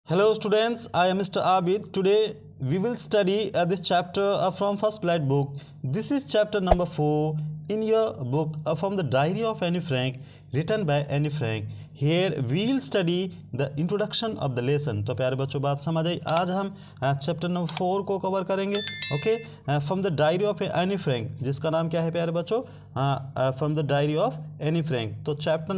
Hello students, I am Mr. Abid. Today we will study this chapter from First Flight book. This is chapter number 4 in your book from the Diary of Anne Frank written by Anne Frank. Here we will study the introduction of the lesson. तो प्यारे बच्चों बात समझ आई। आज हम chapter number 4 को cover करेंगे। Okay, from the diary of Anne Frank, जिसका नाम क्या है प्यारे बच्चों? From the diary of Anne Frank. तो chapter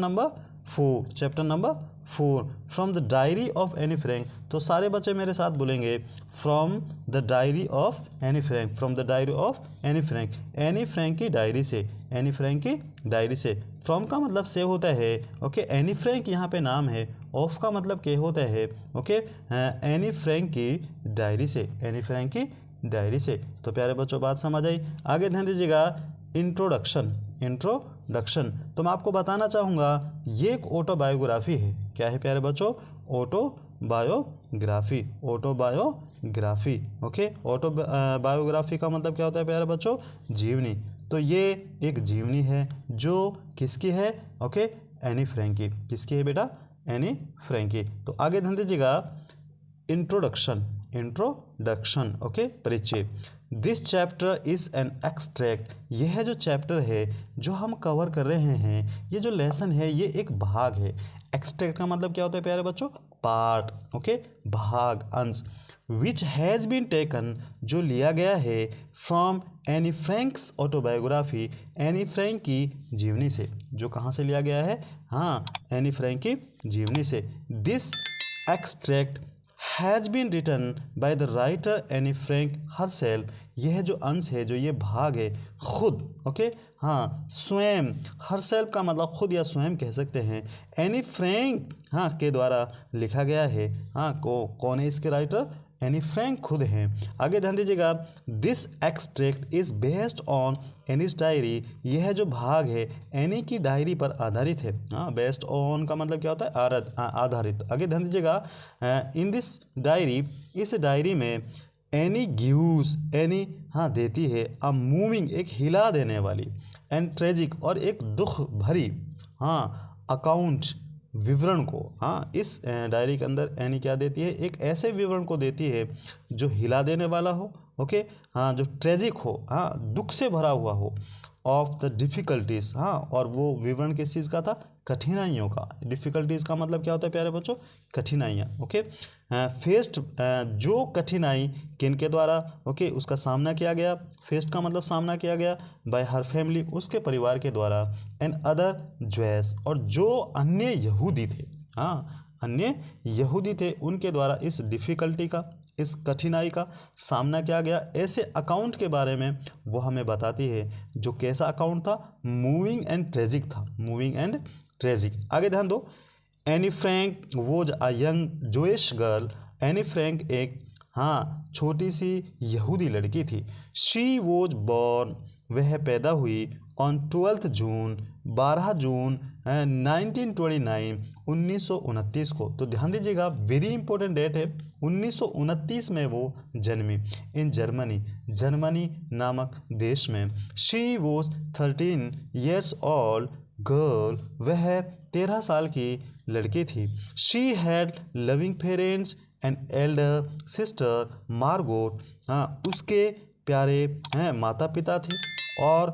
number 4 from the diary of Anne Frank. तो सारे बच्चे मेरे साथ बोलेंगे from the diary of Anne Frank, from the diary of Anne Frank, Anne Frank की डायरी से, एनी फ्रैंक की डायरी से। फ्रॉम का मतलब से होता है, ओके, एनी फ्रैंक यहाँ पे नाम है, ऑफ का मतलब के होता है, ओके, एनी फ्रैंक की डायरी से, एनी फ्रैंक की डायरी से। तो प्यारे बच्चों बात समझ आई। आगे ध्यान दीजिएगा, इंट्रोडक्शन। तो मैं आपको बताना चाहूँगा ये एक ऑटोबायोग्राफी है। क्या है प्यारे बच्चों? ऑटोबायोग्राफी। ओके, ऑटोबायोग्राफी का मतलब क्या होता है प्यारे बच्चों? जीवनी। तो ये एक जीवनी है जो किसकी है? ओके, एनी फ्रैंक की। किसकी है बेटा? एनी फ्रैंक की। तो आगे ध्यान दीजिएगा, इंट्रोडक्शन, ओके, परिचय। This chapter is an extract. यह जो चैप्टर है जो हम कवर कर रहे हैं, ये जो लेसन है ये एक भाग है। एक्सट्रैक्ट का मतलब क्या होता है प्यारे बच्चों? पार्ट, ओके, भाग, अंश। विच हैज़ बीन टेकन, जो लिया गया है, from any Franks autobiography, any Frank की जीवनी से। जो कहाँ से लिया गया है? हाँ, एनी फ्रैंक की जीवनी से। This extract has been written by the writer Anne Frank herself. यह जो अंश है, जो ये भाग है, खुद, ओके, हाँ, स्वयं, हरसेल्फ का मतलब खुद या स्वयं कह सकते हैं, एनी फ्रैंक, हाँ, के द्वारा लिखा गया है। हाँ, कौन है इसके राइटर? एनी फ्रैंक खुद हैं। आगे ध्यान दीजिएगा, this extract is based on Annie's diary. यह जो भाग है एनी की डायरी पर आधारित है। हाँ, बेस्ड ऑन का मतलब क्या होता है? आधारित। आगे ध्यान दीजिएगा, इन दिस डायरी, इस डायरी में एनी गिव्स, एनी, हाँ, देती है, अ मूविंग, एक हिला देने वाली, एंड ट्रेजिक, और एक दुख भरी, हाँ, अकाउंट, विवरण को। हाँ, इस डायरी के अंदर एनी क्या देती है? एक ऐसे विवरण को देती है जो हिला देने वाला हो, ओके, हाँ, जो ट्रेजिक हो, हाँ, दुख से भरा हुआ हो, ऑफ द डिफ़िकल्टीज़। हाँ, और वो विवरण किस चीज़ का था? कठिनाइयों का। डिफ़िकल्टीज़ का मतलब क्या होता है प्यारे बच्चों? कठिनाइयाँ, ओके। फेस्ट, जो कठिनाई किन के द्वारा, ओके, उसका सामना किया गया। फेस्ट का मतलब सामना किया गया, बाय हर फैमिली, उसके परिवार के द्वारा, एंड अदर ज्वेस, और जो अन्य यहूदी थे, हाँ, अन्य यहूदी थे, उनके द्वारा इस डिफ़िकल्टी का, इस कठिनाई का सामना किया गया। ऐसे अकाउंट के बारे में वो हमें बताती है। जो कैसा अकाउंट था? मूविंग एंड ट्रेजिक था, मूविंग एंड ट्रेजिक। आगे ध्यान दो, Anne Frank was a young Zoish girl. Anne Frank एक, हाँ, छोटी सी यहूदी लड़की थी। शी वॉज बॉर्न, वह पैदा हुई, ऑन 12 जून, 12 जून 1929, 1929 को। तो ध्यान दीजिएगा, वेरी इंपॉर्टेंट डेट है। 1929 में वो जन्मी, इन जर्मनी नामक देश में। She was 13 years old girl, वह 13 साल की लड़की थी। She had loving parents and Elder sister Margot. हाँ, उसके प्यारे हैं माता पिता थे, और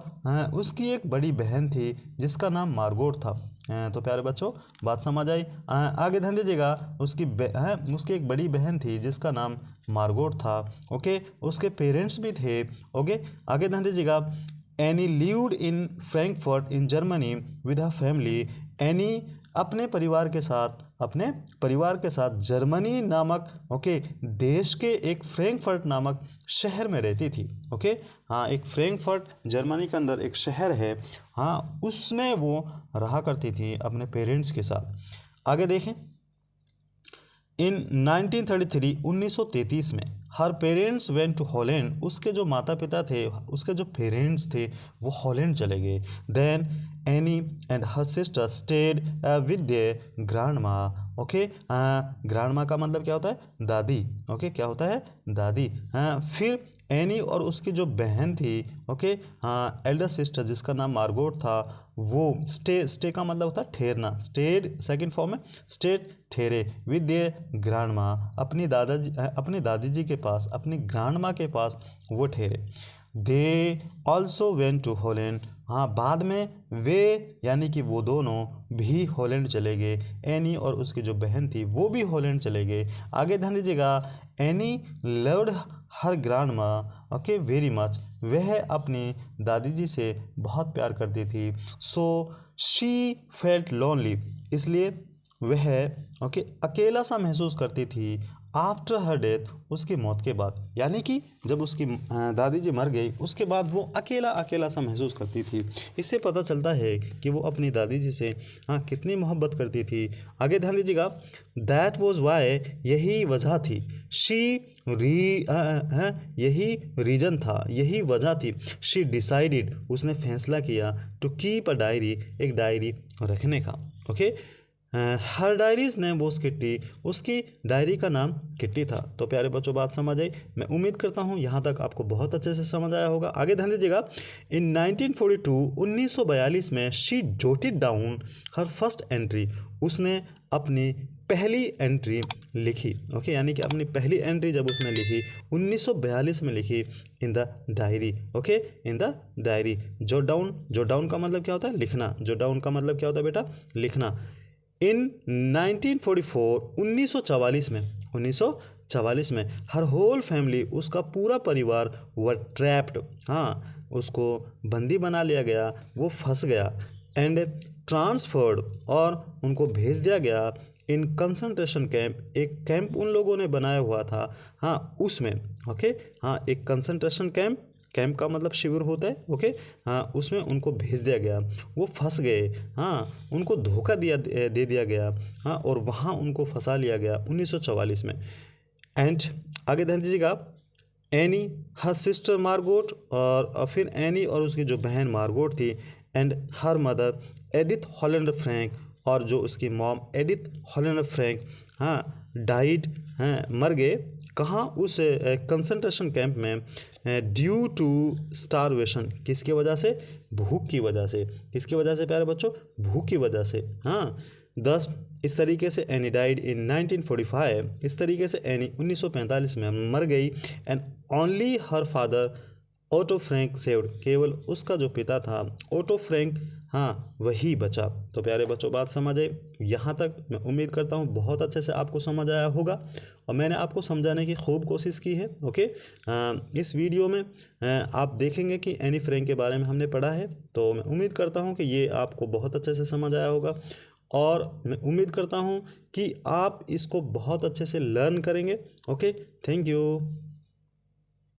उसकी एक बड़ी बहन थी जिसका नाम मार्गोट था। तो प्यारे बच्चों बात समझ आई। आगे ध्यान दीजिएगा, उसकी एक बड़ी बहन थी जिसका नाम मार्गोट था, ओके, उसके पेरेंट्स भी थे, ओके। आगे ध्यान दीजिएगा, any lived in Frankfurt in Germany with her family. Any अपने परिवार के साथ जर्मनी नामक, ओके, देश के एक फ्रैंकफर्ट नामक शहर में रहती थी, ओके। हाँ, एक फ्रैंकफर्ट जर्मनी के अंदर एक शहर है, हाँ, उसमें वो रहा करती थी अपने पेरेंट्स के साथ। आगे देखें, इन 1933, 1933 में, हर पेरेंट्स वेंट टू हॉलैंड, उसके जो माता पिता थे, उसके जो पेरेंट्स थे, वो हॉलैंड चले गए। Then Anne and her sister stayed with their grandma, okay. Grandma का मतलब क्या होता है? दादी, ओके, क्या होता है? दादी। फिर एनी और उसकी जो बहन थी, ओके, हाँ, एल्डर सिस्टर जिसका नाम मार्गोट था, वो स्टे का मतलब होता है ठहरना, स्टेड सेकंड फॉर्म है स्टेड, ठहरे विद देयर ग्रैंड माँ, अपनी दादी जी के पास, अपनी ग्रैंड माँ के पास वो ठहरे। They also went to Holland, हाँ बाद में वे यानी कि वो दोनों भी हॉलैंड चले गए, एनी और उसकी जो बहन थी वो भी हॉलैंड चले गए। आगे ध्यान दीजिएगा, एनी लव्ड हर ग्रैंड माँ, ओके, वेरी मच, वह अपनी दादी जी से बहुत प्यार करती थी। सो शी फेल्ट लोनली, इसलिए वह, ओके, अकेला सा महसूस करती थी। आफ्टर हर डेथ, उसकी मौत के बाद, यानी कि जब उसकी दादी जी मर गई उसके बाद वो अकेला अकेला सा महसूस करती थी। इससे पता चलता है कि वो अपनी दादी जी से हाँ कितनी मोहब्बत करती थी। आगे ध्यान दीजिएगा, दैट वॉज वाई, यही वजह थी, शी यही रीजन था, यही वजह थी, शी डिसाइडेड, उसने फैसला किया, टू कीप अ डायरी, एक डायरी रखने का, ओके। हर डायरीज ने वो किट्टी, उसकी डायरी का नाम किट्टी था। तो प्यारे बच्चों बात समझ आई, मैं उम्मीद करता हूँ यहाँ तक आपको बहुत अच्छे से समझ आया होगा। आगे ध्यान दीजिएगा, इन 1942 में she jotted down her first entry, उसने अपनी पहली एंट्री लिखी, ओके, यानी कि अपनी पहली एंट्री जब उसने लिखी 1942 में लिखी, in the diary, okay, in the diary. Jot down का मतलब क्या होता है, लिखना, जोट डाउन का मतलब क्या होता है बेटा, लिखना। इन 1944 में हर होल फैमिली, उसका पूरा परिवार, वर ट्रैप्ड, हाँ उसको बंदी बना लिया गया, वो फंस गया, एंड ट्रांसफर्ड, और उनको भेज दिया गया, इन कंसंट्रेशन कैंप, एक कैंप उन लोगों ने बनाया हुआ था, हाँ उसमें, ओके, हाँ एक कंसंट्रेशन कैंप का मतलब शिविर होता है, ओके, हाँ उसमें उनको भेज दिया गया, वो फंस गए, हाँ उनको धोखा दे दिया गया, हाँ और वहाँ उनको फंसा लिया गया 1944 में। एंड आगे ध्यान दीजिएगा, एनी हर सिस्टर मार्गोट, और फिर एनी और उसकी जो बहन मार्गोट थी, and her mother Edith Holland Frank, और जो उसकी मॉम एडिथ हॉलैंड फ्रैंक, हाँ डाइड, हाँ मर गए, कहाँ, उस कंसंट्रेशन कैंप में, ड्यू टू स्टारवेशन, किसकी वजह से, भूख की वजह से, किसकी वजह से प्यारे बच्चों, भूख की वजह से, हाँ। दस इस तरीके से एनी डाइड इन 1945, इस तरीके से एनी 1945 में मर गई, and only her father Otto Frank saved, केवल उसका जो पिता था ओटो फ्रैंक, हाँ वही बचा। तो प्यारे बच्चों बात समझ आए, यहाँ तक मैं उम्मीद करता हूँ बहुत अच्छे से आपको समझ आया होगा, और मैंने आपको समझाने की खूब कोशिश की है, ओके। इस वीडियो में आप देखेंगे कि एनी फ्रैंक के बारे में हमने पढ़ा है, तो मैं उम्मीद करता हूँ कि ये आपको बहुत अच्छे से समझ आया होगा, और मैं उम्मीद करता हूँ कि आप इसको बहुत अच्छे से लर्न करेंगे, ओके। Thank you.